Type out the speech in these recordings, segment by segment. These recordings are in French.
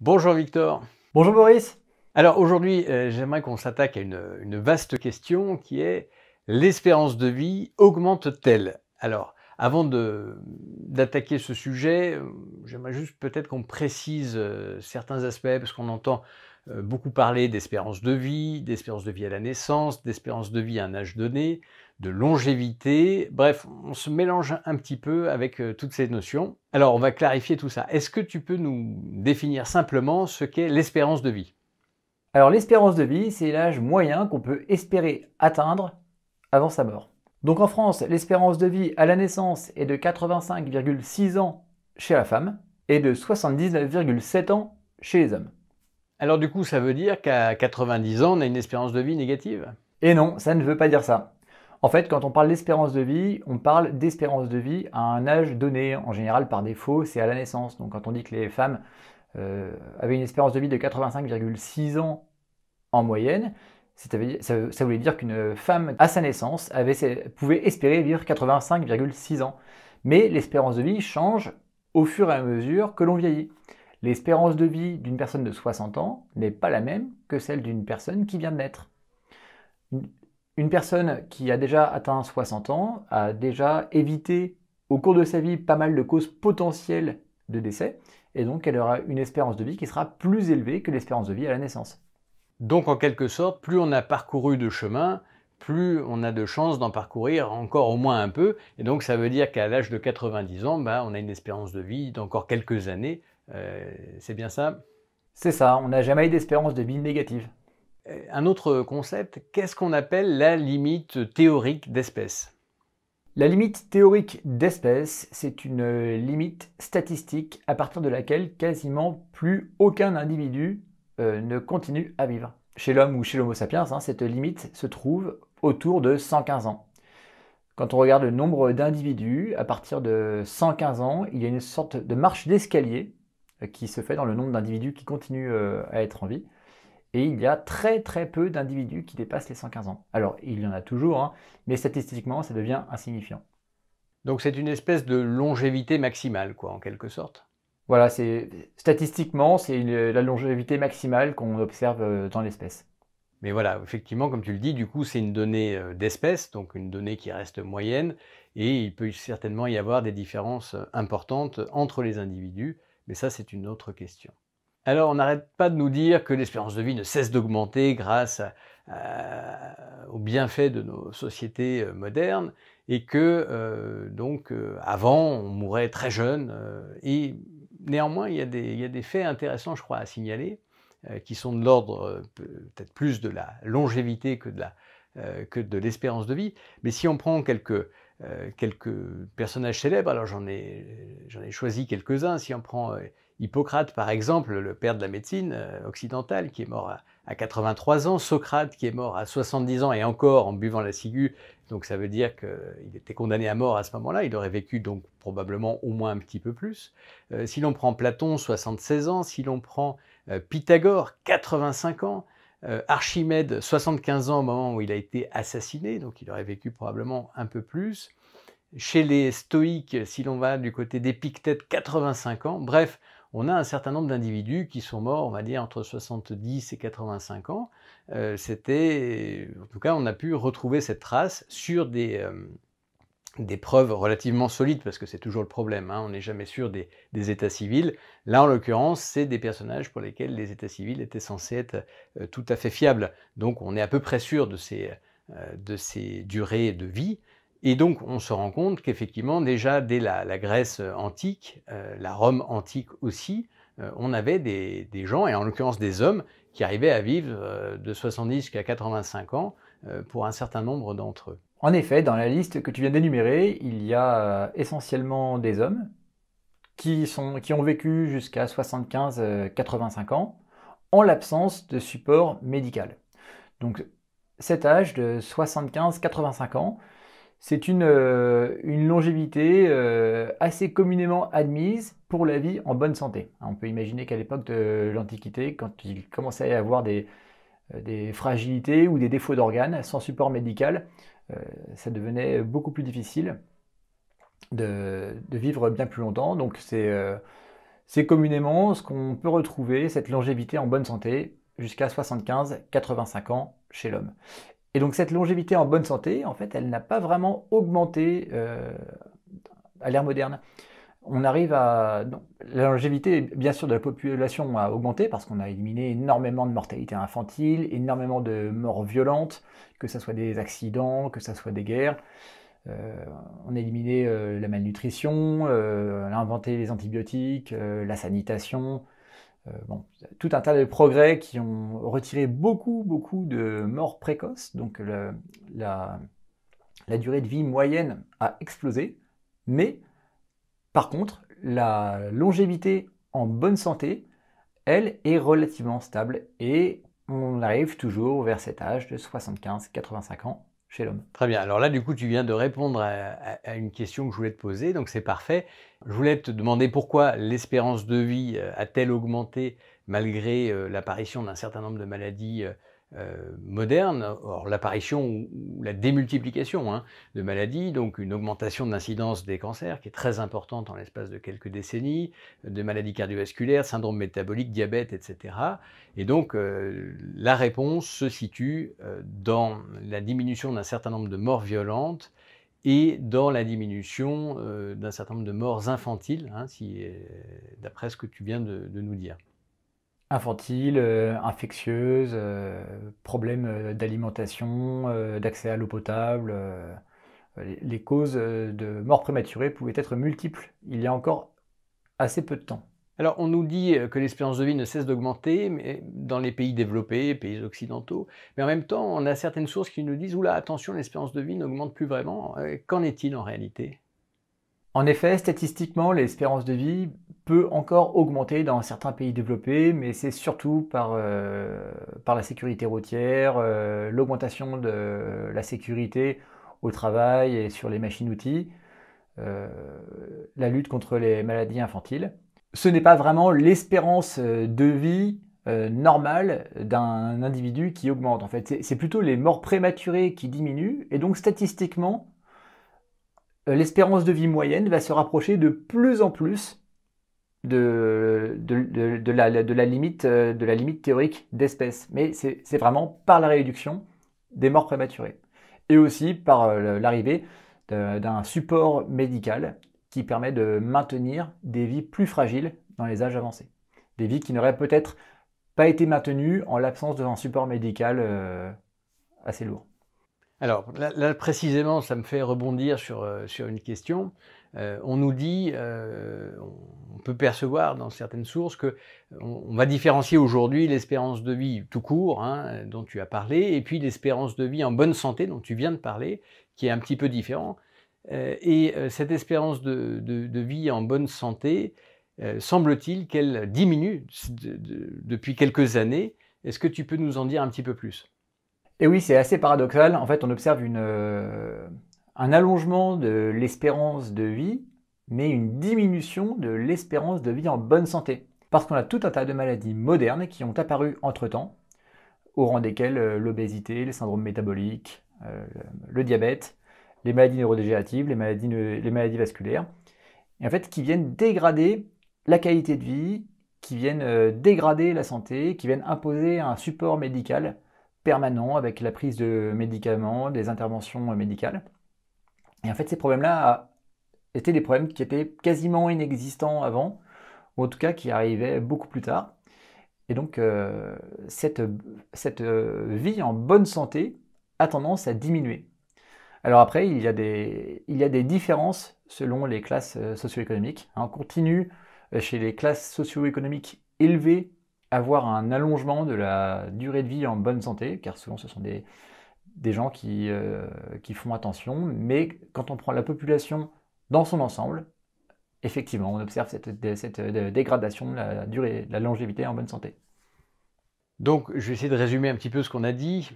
Bonjour Victor. Bonjour Boris. Alors aujourd'hui, j'aimerais qu'on s'attaque à une vaste question qui est: l'espérance de vie augmente-t-elle? Alors, avant d'attaquer ce sujet, j'aimerais juste peut-être qu'on précise certains aspects, parce qu'on entend beaucoup parler d'espérance de vie à la naissance, d'espérance de vie à un âge donné, de longévité. Bref, on se mélange un petit peu avec toutes ces notions. Alors, on va clarifier tout ça. Est-ce que tu peux nous définir simplement ce qu'est l'espérance de vie? Alors l'espérance de vie, c'est l'âge moyen qu'on peut espérer atteindre avant sa mort. Donc en France, l'espérance de vie à la naissance est de 85,6 ans chez la femme et de 79,7 ans chez les hommes. Alors du coup, ça veut dire qu'à 90 ans, on a une espérance de vie négative? Et non, ça ne veut pas dire ça. En fait, quand on parle d'espérance de vie, on parle d'espérance de vie à un âge donné. En général, par défaut, c'est à la naissance. Donc quand on dit que les femmes avaient une espérance de vie de 85,6 ans en moyenne, ça voulait dire qu'une femme à sa naissance pouvait espérer vivre 85,6 ans. Mais l'espérance de vie change au fur et à mesure que l'on vieillit. L'espérance de vie d'une personne de 60 ans n'est pas la même que celle d'une personne qui vient de naître. Une personne qui a déjà atteint 60 ans a déjà évité au cours de sa vie pas mal de causes potentielles de décès, et donc elle aura une espérance de vie qui sera plus élevée que l'espérance de vie à la naissance. Donc en quelque sorte, plus on a parcouru de chemin, plus on a de chances d'en parcourir encore au moins un peu. Et donc ça veut dire qu'à l'âge de 90 ans, on a une espérance de vie d'encore quelques années. C'est bien ça? C'est ça, on n'a jamais eu d'espérance de vie négative. Un autre concept, qu'est-ce qu'on appelle la limite théorique d'espèce? La limite théorique d'espèce, c'est une limite statistique à partir de laquelle quasiment plus aucun individu ne continue à vivre. Chez l'homme ou chez l'Homo sapiens, cette limite se trouve autour de 115 ans. Quand on regarde le nombre d'individus, à partir de 115 ans, il y a une sorte de marche d'escalier qui se fait dans le nombre d'individus qui continuent à être en vie. Et il y a très très peu d'individus qui dépassent les 115 ans. Alors, il y en a toujours, mais statistiquement, ça devient insignifiant. Donc c'est une espèce de longévité maximale, quoi, en quelque sorte. Voilà, statistiquement, c'est la longévité maximale qu'on observe dans l'espèce. Mais voilà, effectivement, comme tu le dis, du coup, c'est une donnée d'espèce, donc une donnée qui reste moyenne, et il peut certainement y avoir des différences importantes entre les individus, mais ça, c'est une autre question. Alors, on n'arrête pas de nous dire que l'espérance de vie ne cesse d'augmenter grâce aux bienfaits de nos sociétés modernes, et que, avant, on mourait très jeune, et néanmoins, il y a des faits intéressants, je crois, à signaler, qui sont de l'ordre peut-être plus de la longévité que de l'espérance de vie. Mais si on prend quelques personnages célèbres, alors j'en ai choisi quelques-uns. Si on prend Hippocrate, par exemple, le père de la médecine occidentale, qui est mort à 83 ans, Socrate, qui est mort à 70 ans, et encore en buvant la ciguë, donc ça veut dire qu'il était condamné à mort à ce moment-là, il aurait vécu donc probablement au moins un petit peu plus. Si l'on prend Platon, 76 ans, si l'on prend Pythagore, 85 ans, Archimède, 75 ans au moment où il a été assassiné, donc il aurait vécu probablement un peu plus. Chez les stoïques, si l'on va du côté d'Épictète, 85 ans. Bref, on a un certain nombre d'individus qui sont morts, on va dire, entre 70 et 85 ans. En tout cas, on a pu retrouver cette trace sur des preuves relativement solides, parce que c'est toujours le problème, on n'est jamais sûr des états civils. Là, en l'occurrence, c'est des personnages pour lesquels les états civils étaient censés être tout à fait fiables. Donc, on est à peu près sûr de ces durées de vie. Et donc, on se rend compte qu'effectivement, déjà, dès la Grèce antique, la Rome antique aussi, on avait des gens, et en l'occurrence des hommes, qui arrivaient à vivre de 70 jusqu'à 85 ans pour un certain nombre d'entre eux. En effet, dans la liste que tu viens d'énumérer, il y a essentiellement des hommes qui ont vécu jusqu'à 75-85 ans en l'absence de support médical. Donc cet âge de 75-85 ans, c'est une longévité assez communément admise pour la vie en bonne santé. On peut imaginer qu'à l'époque de l'Antiquité, quand il commençait à y avoir des fragilités ou des défauts d'organes sans support médical, ça devenait beaucoup plus difficile de vivre bien plus longtemps. Donc C'est communément ce qu'on peut retrouver, cette longévité en bonne santé, jusqu'à 75-85 ans chez l'homme. Et donc cette longévité en bonne santé, en fait, elle n'a pas vraiment augmenté à l'ère moderne. On arrive à... non, la longévité, bien sûr, de la population a augmenté parce qu'on a éliminé énormément de mortalité infantile, énormément de morts violentes, que ce soit des accidents, que ce soit des guerres. On a éliminé la malnutrition, on a inventé les antibiotiques, la sanitation, bon, tout un tas de progrès qui ont retiré beaucoup de morts précoces. Donc la durée de vie moyenne a explosé, mais par contre, la longévité en bonne santé, elle, est relativement stable et on arrive toujours vers cet âge de 75-85 ans chez l'homme. Très bien. Alors là, du coup, tu viens de répondre à une question que je voulais te poser, donc c'est parfait. Je voulais te demander pourquoi l'espérance de vie a-t-elle augmenté malgré l'apparition d'un certain nombre de maladies modernes, or l'apparition ou la démultiplication de maladies, donc une augmentation de l'incidence des cancers qui est très importante en l'espace de quelques décennies, de maladies cardiovasculaires, syndrome métabolique, diabète, etc. Et donc la réponse se situe dans la diminution d'un certain nombre de morts violentes et dans la diminution d'un certain nombre de morts infantiles, d'après ce que tu viens de nous dire. Infantile, infectieuse, problèmes d'alimentation, d'accès à l'eau potable. Les causes de mort prématurée pouvaient être multiples il y a encore assez peu de temps. Alors, on nous dit que l'espérance de vie ne cesse d'augmenter, mais dans les pays développés, pays occidentaux, mais en même temps, on a certaines sources qui nous disent « Oula, attention, l'espérance de vie n'augmente plus vraiment ». Qu'en est-il en réalité? En effet, statistiquement, l'espérance de vie peut encore augmenter dans certains pays développés, mais c'est surtout par la sécurité routière, l'augmentation de la sécurité au travail et sur les machines-outils, la lutte contre les maladies infantiles. Ce n'est pas vraiment l'espérance de vie normale d'un individu qui augmente. En fait, c'est plutôt les morts prématurées qui diminuent, et donc statistiquement, l'espérance de vie moyenne va se rapprocher de plus en plus de la limite théorique d'espèce. Mais c'est vraiment par la réduction des morts prématurées. Et aussi par l'arrivée d'un support médical qui permet de maintenir des vies plus fragiles dans les âges avancés. Des vies qui n'auraient peut-être pas été maintenues en l'absence d'un support médical assez lourd. Alors là, précisément, ça me fait rebondir sur une question. On nous dit, on peut percevoir dans certaines sources qu'on va différencier aujourd'hui l'espérance de vie tout court, dont tu as parlé, et puis l'espérance de vie en bonne santé, dont tu viens de parler, qui est un petit peu différent. Cette espérance de vie en bonne santé, semble-t-il qu'elle diminue depuis quelques années. Est-ce que tu peux nous en dire un petit peu plus ? Et oui, c'est assez paradoxal. En fait, on observe un allongement de l'espérance de vie, mais une diminution de l'espérance de vie en bonne santé. Parce qu'on a tout un tas de maladies modernes qui ont apparu entre-temps, au rang desquelles l'obésité, le syndrome métabolique, le diabète, les maladies neurodégénératives, les maladies vasculaires, et en fait qui viennent dégrader la qualité de vie, qui viennent dégrader la santé, qui viennent imposer un support médical permanent avec la prise de médicaments, des interventions médicales. Et en fait, ces problèmes-là étaient des problèmes qui étaient quasiment inexistants avant, ou en tout cas qui arrivaient beaucoup plus tard. Et donc, cette vie en bonne santé a tendance à diminuer. Alors après, il y a des différences selon les classes socio-économiques. On continue chez les classes socio-économiques élevées à voir un allongement de la durée de vie en bonne santé, car souvent ce sont des gens qui font attention, mais quand on prend la population dans son ensemble, effectivement, on observe cette dégradation de la longévité en bonne santé. Donc, je vais essayer de résumer un petit peu ce qu'on a dit.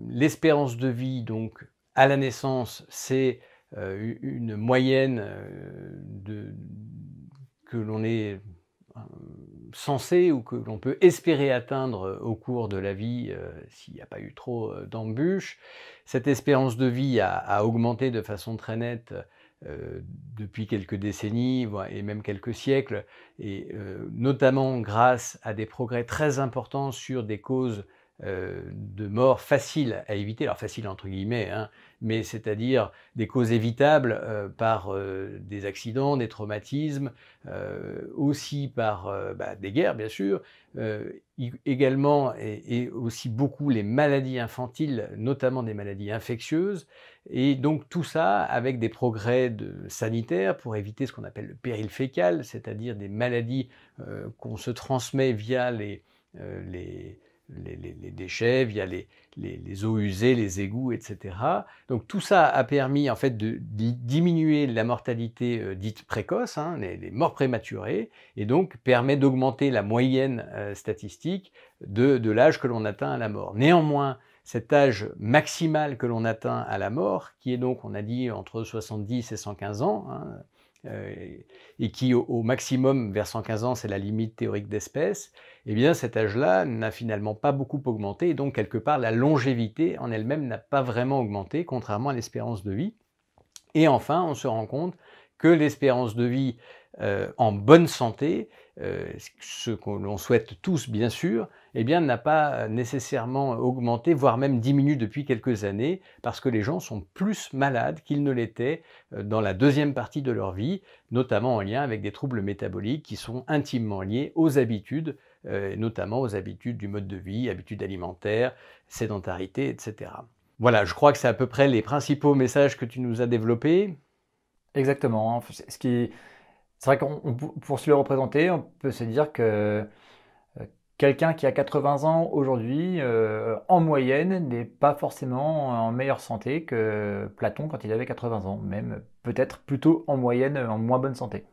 L'espérance de vie, donc, à la naissance, c'est une moyenne que l'on est censé ou que l'on peut espérer atteindre au cours de la vie s'il n'y a pas eu trop d'embûches. Cette espérance de vie a augmenté de façon très nette depuis quelques décennies et même quelques siècles, et notamment grâce à des progrès très importants sur des causes de mort faciles à éviter, alors faciles entre guillemets, hein, mais c'est-à-dire des causes évitables par des accidents, des traumatismes, aussi par des guerres bien sûr, également et aussi beaucoup les maladies infantiles, notamment des maladies infectieuses, et donc tout ça avec des progrès sanitaires pour éviter ce qu'on appelle le péril fécal, c'est-à-dire des maladies qu'on se transmet via les déchets, via les eaux usées, les égouts, etc. Donc tout ça a permis en fait de diminuer la mortalité dite précoce, hein, les morts prématurées, et donc permet d'augmenter la moyenne statistique de l'âge que l'on atteint à la mort. Néanmoins, cet âge maximal que l'on atteint à la mort, qui est donc, on a dit, entre 70 et 115 ans, hein, et qui au maximum vers 115 ans, c'est la limite théorique d'espèce, eh bien cet âge-là n'a finalement pas beaucoup augmenté, et donc quelque part la longévité en elle-même n'a pas vraiment augmenté, contrairement à l'espérance de vie. Et enfin, on se rend compte que l'espérance de vie en bonne santé, ce que l'on souhaite tous bien sûr, eh bien n'a pas nécessairement augmenté, voire même diminué depuis quelques années, parce que les gens sont plus malades qu'ils ne l'étaient dans la deuxième partie de leur vie, notamment en lien avec des troubles métaboliques qui sont intimement liés aux habitudes, notamment aux habitudes du mode de vie, habitudes alimentaires, sédentarité, etc. Voilà, je crois que c'est à peu près les principaux messages que tu nous as développés. Exactement. C'est vrai pour se le représenter, on peut se dire que quelqu'un qui a 80 ans aujourd'hui, en moyenne, n'est pas forcément en meilleure santé que Platon quand il avait 80 ans, même peut-être plutôt en moyenne en moins bonne santé.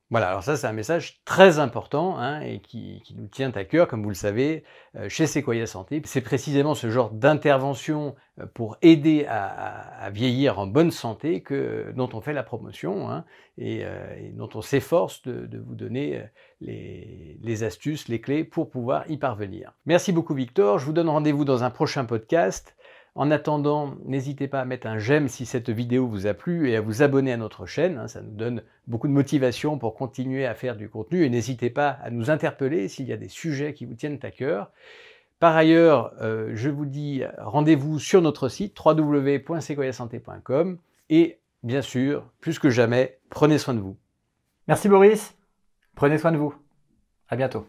Voilà, alors ça c'est un message très important, hein, et qui nous tient à cœur, comme vous le savez, chez Sequoia Santé. C'est précisément ce genre d'intervention pour aider à vieillir en bonne santé dont on fait la promotion, hein, et dont on s'efforce de vous donner les astuces, les clés pour pouvoir y parvenir. Merci beaucoup Victor, je vous donne rendez-vous dans un prochain podcast. En attendant, n'hésitez pas à mettre un j'aime si cette vidéo vous a plu et à vous abonner à notre chaîne, hein, ça nous donne beaucoup de motivation pour continuer à faire du contenu, et n'hésitez pas à nous interpeller s'il y a des sujets qui vous tiennent à cœur. Par ailleurs, je vous dis rendez-vous sur notre site www.sequoiasanté.com, et bien sûr, plus que jamais, prenez soin de vous. Merci Boris, prenez soin de vous. À bientôt.